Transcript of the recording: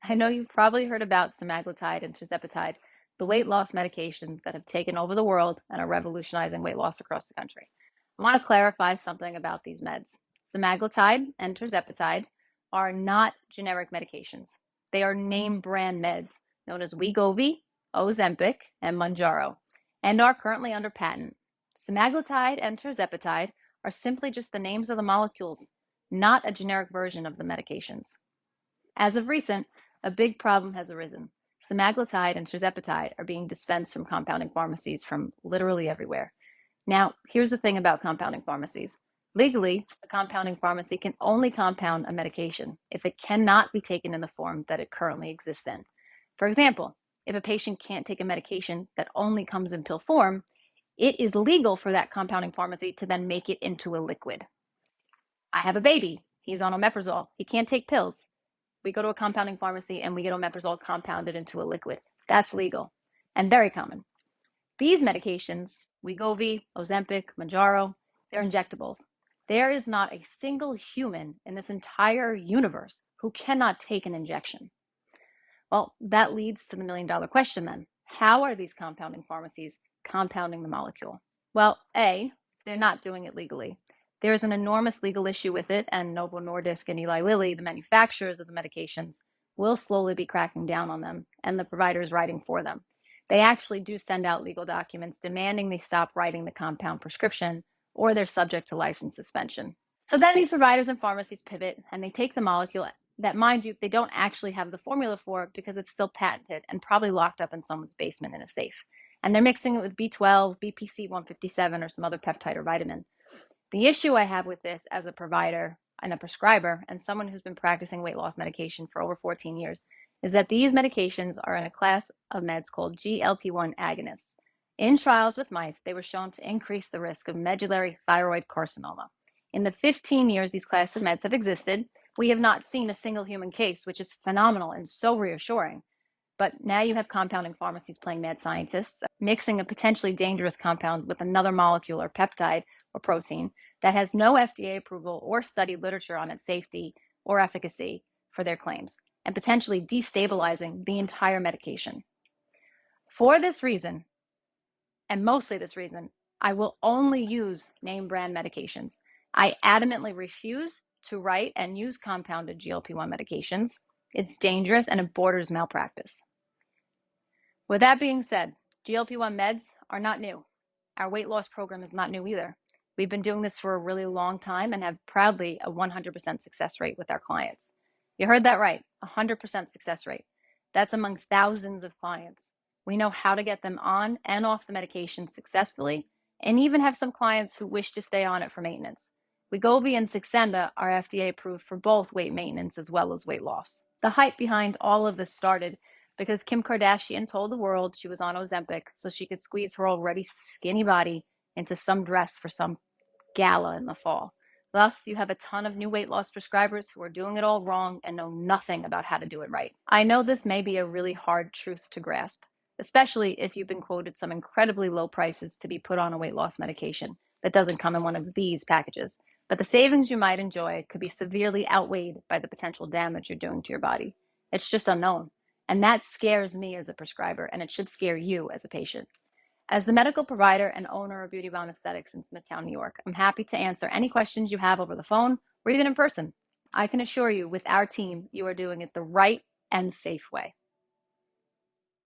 I know you've probably heard about semaglutide and tirzepatide, the weight loss medications that have taken over the world and are revolutionizing weight loss across the country. I want to clarify something about these meds. Semaglutide and tirzepatide are not generic medications. They are name brand meds known as Wegovy, Ozempic, and Mounjaro, and are currently under patent. Semaglutide and tirzepatide are simply just the names of the molecules, not a generic version of the medications. As of recent, a big problem has arisen. Semaglutide and tirzepatide are being dispensed from compounding pharmacies from literally everywhere. Now, here's the thing about compounding pharmacies. Legally, a compounding pharmacy can only compound a medication if it cannot be taken in the form that it currently exists in. For example, if a patient can't take a medication that only comes in pill form, it is legal for that compounding pharmacy to then make it into a liquid. I have a baby. He's on omeprazole. He can't take pills. We go to a compounding pharmacy and we get omeprazole compounded into a liquid. That's legal and very common. These medications, Wegovy, Ozempic, Mounjaro, they're injectables. There is not a single human in this entire universe who cannot take an injection. Well, that leads to the million-dollar question then. How are these compounding pharmacies compounding the molecule? Well, A, they're not doing it legally. There is an enormous legal issue with it, and Novo Nordisk and Eli Lilly, the manufacturers of the medications, will slowly be cracking down on them, and the providers writing for them. They actually do send out legal documents demanding they stop writing the compound prescription, or they're subject to license suspension. So then these providers and pharmacies pivot, and they take the molecule that, mind you, they don't actually have the formula for because it's still patented and probably locked up in someone's basement in a safe. And they're mixing it with B12, BPC 157, or some other peptide or vitamin. The issue I have with this as a provider and a prescriber and someone who's been practicing weight loss medication for over 14 years is that these medications are in a class of meds called GLP-1 agonists. In trials with mice, they were shown to increase the risk of medullary thyroid carcinoma. In the 15 years these classes of meds have existed, we have not seen a single human case, which is phenomenal and so reassuring. But now you have compounding pharmacies playing mad scientists, mixing a potentially dangerous compound with another molecule or peptide or protein that has no FDA approval or study literature on its safety or efficacy for their claims, and potentially destabilizing the entire medication. For this reason, and mostly this reason, I will only use name brand medications. I adamantly refuse to write and use compounded GLP-1 medications. It's dangerous and it borders malpractice. With that being said, GLP-1 meds are not new. Our weight loss program is not new either. We've been doing this for a really long time and have proudly a 100% success rate with our clients. You heard that right, 100% success rate. That's among thousands of clients. We know how to get them on and off the medication successfully, and even have some clients who wish to stay on it for maintenance. Wegovy and Saxenda are FDA approved for both weight maintenance as well as weight loss. The hype behind all of this started because Kim Kardashian told the world she was on Ozempic so she could squeeze her already skinny body into some dress for some gala in the fall. Thus, you have a ton of new weight loss prescribers who are doing it all wrong and know nothing about how to do it right. I know this may be a really hard truth to grasp, especially if you've been quoted some incredibly low prices to be put on a weight loss medication that doesn't come in one of these packages. But the savings you might enjoy could be severely outweighed by the potential damage you're doing to your body. It's just unknown. And that scares me as a prescriber, and it should scare you as a patient. As the medical provider and owner of Beauty Bomb Aesthetics in Smithtown, New York, I'm happy to answer any questions you have over the phone or even in person. I can assure you, with our team, you are doing it the right and safe way.